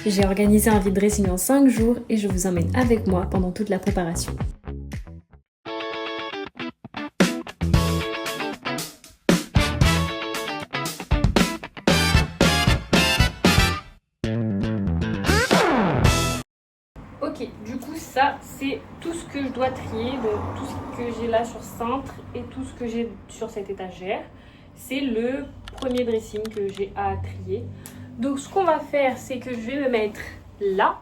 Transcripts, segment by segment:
J'ai organisé un vide dressing en 5 jours et je vous emmène avec moi pendant toute la préparation. Ok, du coup ça c'est tout ce que je dois trier, donc tout ce que j'ai là sur cintre et tout ce que j'ai sur cette étagère. C'est le premier dressing que j'ai à trier. Donc ce qu'on va faire, c'est que je vais me mettre là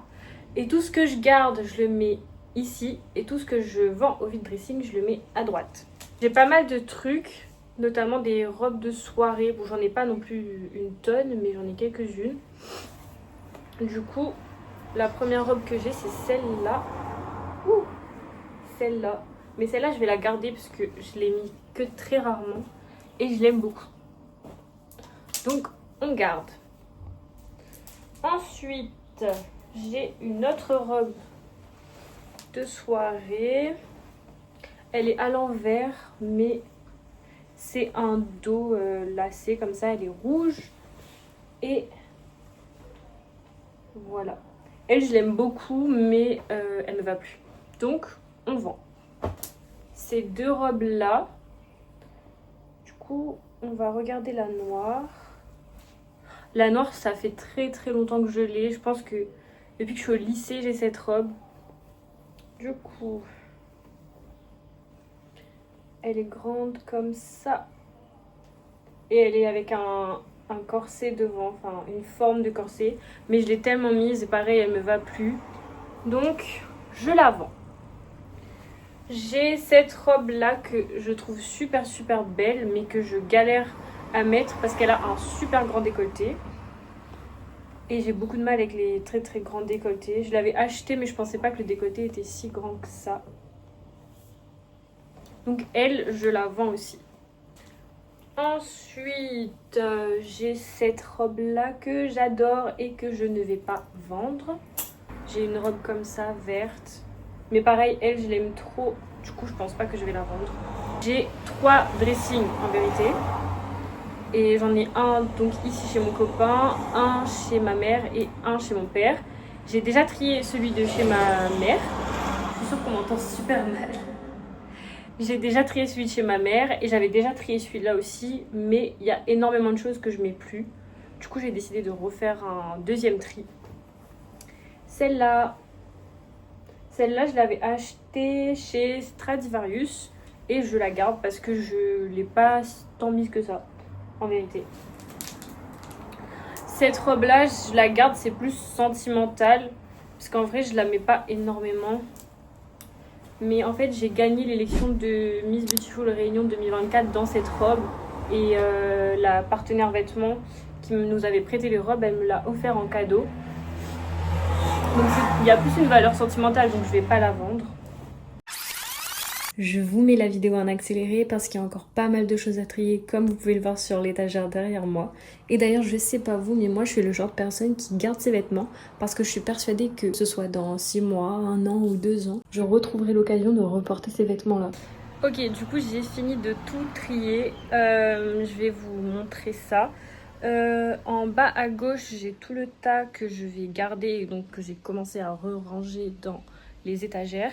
et tout ce que je garde, je le mets ici et tout ce que je vends au vide dressing, je le mets à droite. J'ai pas mal de trucs, notamment des robes de soirée. Bon, j'en ai pas non plus une tonne, mais j'en ai quelques-unes. Du coup, la première robe que j'ai, c'est celle-là. Ouh, celle-là. Mais celle-là, je vais la garder parce que je l'ai mis que très rarement et je l'aime beaucoup. Donc, on garde. Ensuite, j'ai une autre robe de soirée. Elle est à l'envers, mais c'est un dos lacé comme ça. Elle est rouge. Et voilà. Elle, je l'aime beaucoup, mais elle ne me va plus. Donc, on vend. Ces deux robes-là. Du coup, on va regarder la noire. La noire, ça fait très très longtemps que je l'ai. Je pense que depuis que je suis au lycée, j'ai cette robe. Du coup, elle est grande comme ça. Et elle est avec un corset devant, enfin une forme de corset. Mais je l'ai tellement mise et pareil, elle me va plus. Donc, je la vends. J'ai cette robe là que je trouve super super belle, mais que je galère à mettre parce qu'elle a un super grand décolleté. Et j'ai beaucoup de mal avec les très très grands décolletés. Je l'avais acheté, mais je pensais pas que le décolleté était si grand que ça. Donc elle, je la vends aussi. Ensuite, j'ai cette robe là que j'adore et que je ne vais pas vendre. J'ai une robe comme ça, verte. Mais pareil, elle, je l'aime trop. Du coup, je pense pas que je vais la vendre. J'ai 3 dressings en vérité. Et j'en ai un donc ici chez mon copain, un chez ma mère et un chez mon père. J'ai déjà trié celui de chez ma mère. Je suis sûre qu'on m'entend super mal. J'ai déjà trié celui de chez ma mère et j'avais déjà trié celui-là aussi. Mais il y a énormément de choses que je mets plus. Du coup, j'ai décidé de refaire un deuxième tri. Celle-là, je l'avais achetée chez Stradivarius. Et je la garde parce que je l'ai pas tant mise que ça. En vérité. Cette robe là, je la garde, c'est plus sentimental. Parce qu'en vrai, je la mets pas énormément. Mais en fait, j'ai gagné l'élection de Miss Beautiful Réunion 2024 dans cette robe. Et la partenaire vêtements qui nous avait prêté les robes, elle me l'a offert en cadeau. Donc il y a plus une valeur sentimentale, donc je vais pas la vendre. Je vous mets la vidéo en accéléré parce qu'il y a encore pas mal de choses à trier comme vous pouvez le voir sur l'étagère derrière moi. Et d'ailleurs je sais pas vous mais moi je suis le genre de personne qui garde ses vêtements parce que je suis persuadée que ce soit dans 6 mois, 1 an ou 2 ans, je retrouverai l'occasion de reporter ces vêtements là. Ok, du coup j'ai fini de tout trier, je vais vous montrer ça. En bas à gauche j'ai tout le tas que je vais garder, donc que j'ai commencé à ranger dans les étagères.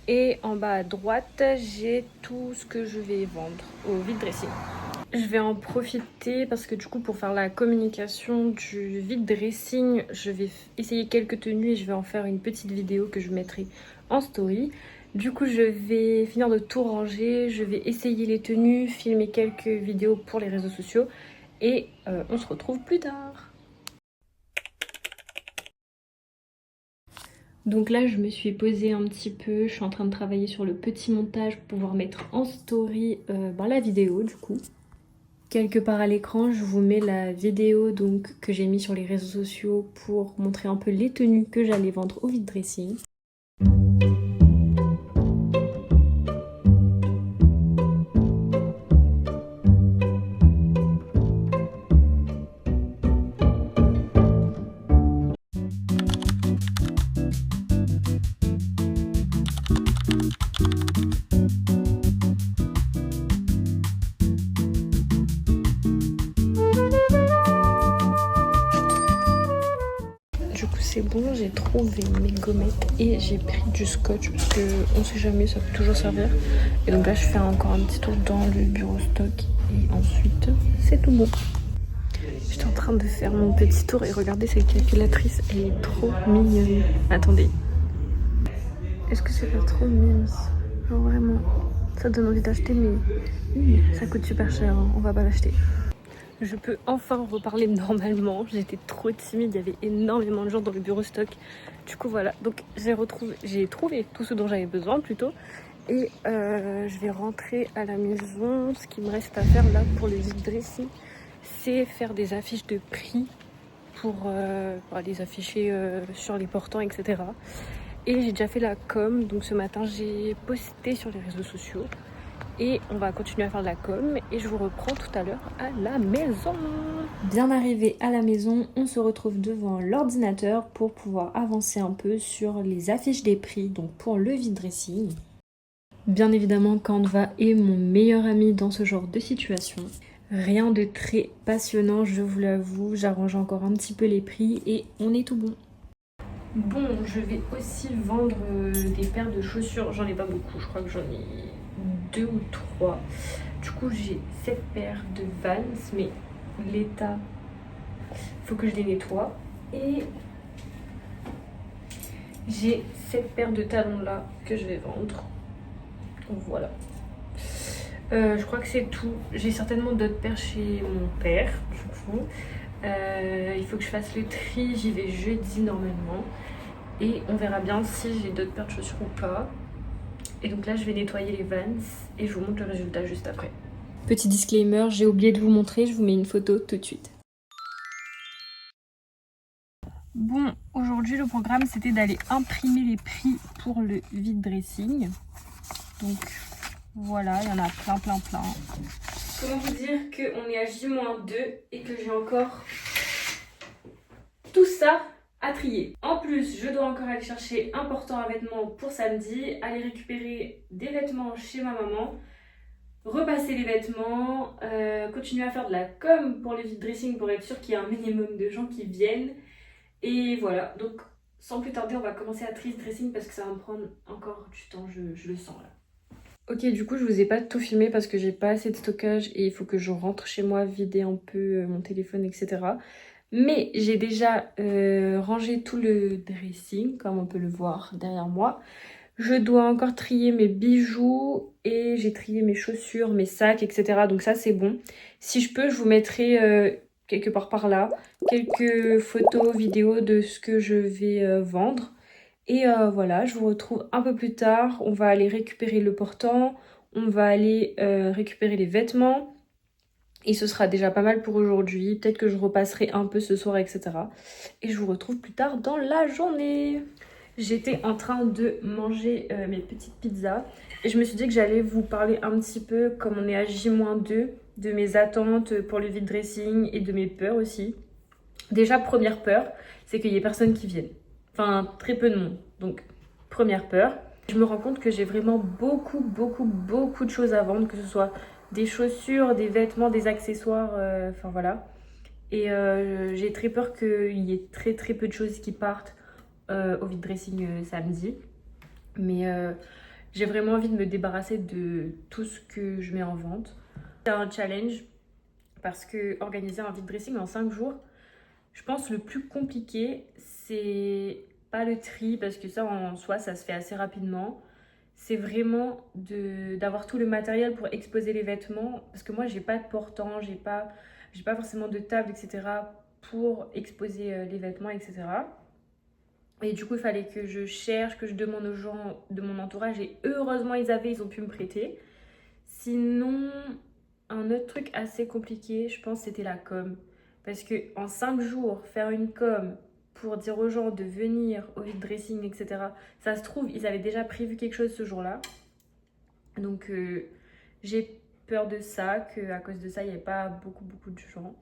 Et en bas à droite, j'ai tout ce que je vais vendre au vide dressing. Je vais en profiter parce que du coup pour faire la communication du vide dressing, je vais essayer quelques tenues et je vais en faire une petite vidéo que je mettrai en story. Du coup je vais finir de tout ranger, je vais essayer les tenues, filmer quelques vidéos pour les réseaux sociaux et on se retrouve plus tard. Donc là, je me suis posée un petit peu, je suis en train de travailler sur le petit montage pour pouvoir mettre en story la vidéo du coup. Quelque part à l'écran, je vous mets la vidéo donc que j'ai mis sur les réseaux sociaux pour montrer un peu les tenues que j'allais vendre au vide dressing. Du coup c'est bon, j'ai trouvé mes gommettes et j'ai pris du scotch parce que on sait jamais, ça peut toujours servir. Et donc là je fais encore un petit tour dans le bureau stock et ensuite c'est tout bon. J'étais en train de faire mon petit tour et regardez cette calculatrice, elle est trop mignonne. Attendez. Est-ce que c'est pas trop mignon? Genre vraiment, ça donne envie d'acheter mais ça coûte super cher, hein. On va pas l'acheter. Je peux enfin reparler normalement, j'étais trop timide, il y avait énormément de gens dans le bureau stock. Du coup voilà, donc j'ai trouvé tout ce dont j'avais besoin plutôt. Et je vais rentrer à la maison. Ce qu'il me reste à faire là pour le vide dressing, c'est faire des affiches de prix pour les afficher sur les portants, etc. Et j'ai déjà fait la com, donc ce matin j'ai posté sur les réseaux sociaux. Et on va continuer à faire de la com et je vous reprends tout à l'heure à la maison. Bien arrivé à la maison, on se retrouve devant l'ordinateur pour pouvoir avancer un peu sur les affiches des prix, donc pour le vide dressing. Bien évidemment, Canva est mon meilleur ami dans ce genre de situation. Rien de très passionnant, je vous l'avoue, j'arrange encore un petit peu les prix et on est tout bon. Bon, je vais aussi vendre des paires de chaussures, j'en ai pas beaucoup, je crois que j'en ai 2 ou 3. Du coup j'ai 7 paires de Vans, mais l'état, faut que je les nettoie. Et j'ai 7 paires de talons là que je vais vendre. Donc voilà. Je crois que c'est tout. J'ai certainement d'autres paires chez mon père, du coup. Il faut que je fasse le tri, j'y vais jeudi normalement. Et on verra bien si j'ai d'autres paires de chaussures ou pas. Et donc là je vais nettoyer les Vans et je vous montre le résultat juste après. Petit disclaimer, j'ai oublié de vous montrer, je vous mets une photo tout de suite. Bon, aujourd'hui le programme c'était d'aller imprimer les prix pour le vide dressing. Donc voilà, il y en a plein. Comment vous dire qu'on est à J-2 et que j'ai encore tout ça à trier. En plus, je dois encore aller chercher un portant à vêtements pour samedi, aller récupérer des vêtements chez ma maman, repasser les vêtements, continuer à faire de la com pour le vide dressing pour être sûr qu'il y a un minimum de gens qui viennent. Et voilà, donc sans plus tarder, on va commencer à trier ce dressing parce que ça va me prendre encore du temps, je le sens là. Ok, du coup je vous ai pas tout filmé parce que j'ai pas assez de stockage et il faut que je rentre chez moi, vider un peu mon téléphone, etc. Mais j'ai déjà rangé tout le dressing, comme on peut le voir derrière moi. Je dois encore trier mes bijoux et j'ai trié mes chaussures, mes sacs, etc. Donc ça c'est bon. Si je peux, je vous mettrai quelque part par là quelques photos, vidéos de ce que je vais vendre. Et voilà, je vous retrouve un peu plus tard. On va aller récupérer le portant, on va aller récupérer les vêtements. Et ce sera déjà pas mal pour aujourd'hui. Peut-être que je repasserai un peu ce soir, etc. Et je vous retrouve plus tard dans la journée. J'étais en train de manger mes petites pizzas. Et je me suis dit que j'allais vous parler un petit peu, comme on est à J-2, de mes attentes pour le vide dressing et de mes peurs aussi. Déjà, première peur, c'est qu'il n'y ait personne qui vienne. Enfin, très peu de monde. Donc, première peur. Je me rends compte que j'ai vraiment beaucoup de choses à vendre, que ce soit des chaussures, des vêtements, des accessoires, enfin voilà. Et j'ai très peur qu'il y ait très peu de choses qui partent au vide dressing samedi. Mais j'ai vraiment envie de me débarrasser de tout ce que je mets en vente. C'est un challenge parce que organiser un vide dressing en 5 jours, je pense le plus compliqué, c'est pas le tri parce que ça en soi ça se fait assez rapidement. C'est vraiment d'avoir tout le matériel pour exposer les vêtements parce que moi j'ai pas de portant, j'ai pas forcément de table, etc. pour exposer les vêtements, etc. Et du coup il fallait que je cherche, que je demande aux gens de mon entourage et heureusement ils ont pu me prêter. Sinon, un autre truc assez compliqué, je pense c'était la com. Parce que en 5 jours, faire une com pour dire aux gens de venir au vide dressing, etc. Ça se trouve, ils avaient déjà prévu quelque chose ce jour-là. Donc j'ai peur de ça, qu'à cause de ça, il n'y ait pas beaucoup de gens.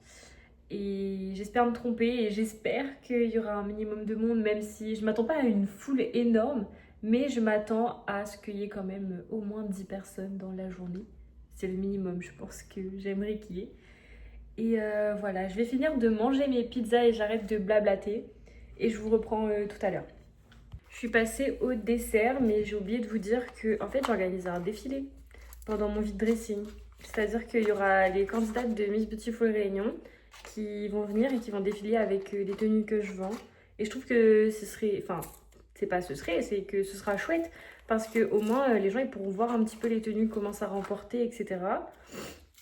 Et j'espère me tromper et j'espère qu'il y aura un minimum de monde, même si je ne m'attends pas à une foule énorme, mais je m'attends à ce qu'il y ait quand même au moins 10 personnes dans la journée. C'est le minimum, je pense que j'aimerais qu'il y ait. Et voilà, je vais finir de manger mes pizzas et j'arrête de blablater. et je vous reprends tout à l'heure. Je suis passée au dessert, mais j'ai oublié de vous dire que en fait j'organise un défilé pendant mon vide dressing. C'est-à-dire qu'il y aura les candidates de Miss Beautiful Réunion qui vont venir et qui vont défiler avec les tenues que je vends. Et je trouve que ce serait... Enfin, c'est pas ce serait, c'est que ce sera chouette parce qu'au moins les gens ils pourront voir un petit peu les tenues, comment ça remporter, etc.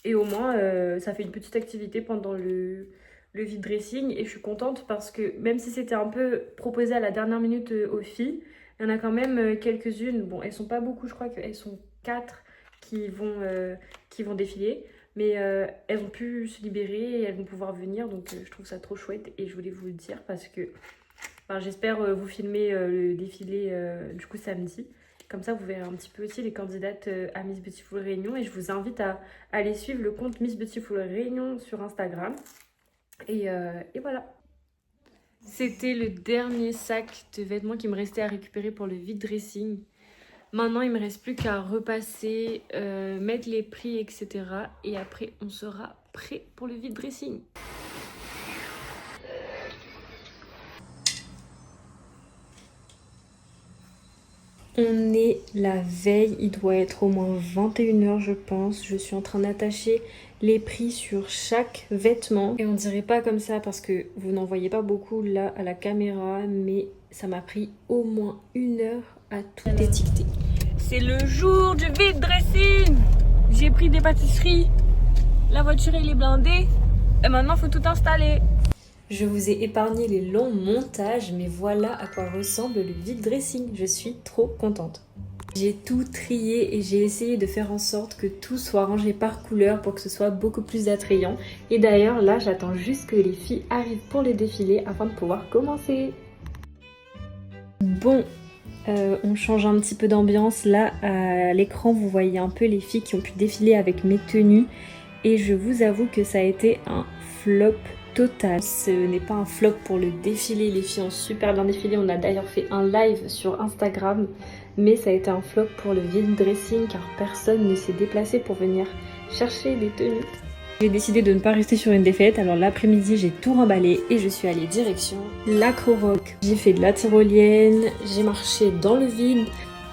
Et au moins ça fait une petite activité pendant le vide dressing. Et je suis contente parce que même si c'était un peu proposé à la dernière minute aux filles, il y en a quand même quelques-unes. Bon, elles sont pas beaucoup, je crois qu'elles sont 4 qui vont défiler. Mais elles ont pu se libérer et elles vont pouvoir venir. Donc je trouve ça trop chouette et je voulais vous le dire parce que j'espère vous filmer le défilé du coup samedi. Comme ça, vous verrez un petit peu aussi les candidates à Miss Beautiful Réunion. Et je vous invite à aller suivre le compte Miss Beautiful Réunion sur Instagram. Et voilà. C'était le dernier sac de vêtements qui me restait à récupérer pour le vide dressing. Maintenant, il ne me reste plus qu'à repasser, mettre les prix, etc. Et après, on sera prêt pour le vide dressing. On est la veille, il doit être au moins 21h je pense. Je suis en train d'attacher les prix sur chaque vêtement. Et on dirait pas comme ça parce que vous n'en voyez pas beaucoup là à la caméra. Mais ça m'a pris au moins 1 heure à tout étiqueter. C'est le jour du vide dressing. J'ai pris des pâtisseries. La voiture elle est blindée. Et maintenant il faut tout installer. Je vous ai épargné les longs montages, mais voilà à quoi ressemble le vide dressing. Je suis trop contente. J'ai tout trié et j'ai essayé de faire en sorte que tout soit rangé par couleur pour que ce soit beaucoup plus attrayant. Et d'ailleurs, là, j'attends juste que les filles arrivent pour les défilés afin de pouvoir commencer. Bon, on change un petit peu d'ambiance. Là, à l'écran, vous voyez un peu les filles qui ont pu défiler avec mes tenues. Et je vous avoue que ça a été un flop total. Ce n'est pas un flop pour le défilé, les filles ont super bien défilé, on a d'ailleurs fait un live sur Instagram, mais ça a été un flop pour le vide dressing car personne ne s'est déplacé pour venir chercher les tenues. J'ai décidé de ne pas rester sur une défaite, alors l'après-midi j'ai tout remballé et je suis allée direction l'Acro-Rock. J'ai fait de la tyrolienne, j'ai marché dans le vide.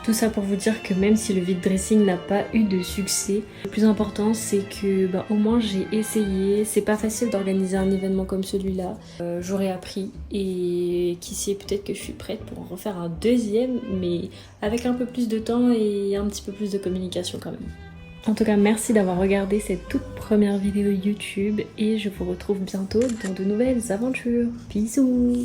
Tout ça pour vous dire que même si le vide dressing n'a pas eu de succès, le plus important c'est que au moins j'ai essayé. C'est pas facile d'organiser un événement comme celui-là. J'aurais appris et qui sait, peut-être que je suis prête pour en refaire un deuxième, mais avec un peu plus de temps et un petit peu plus de communication quand même. En tout cas, merci d'avoir regardé cette toute première vidéo YouTube et je vous retrouve bientôt dans de nouvelles aventures. Bisous!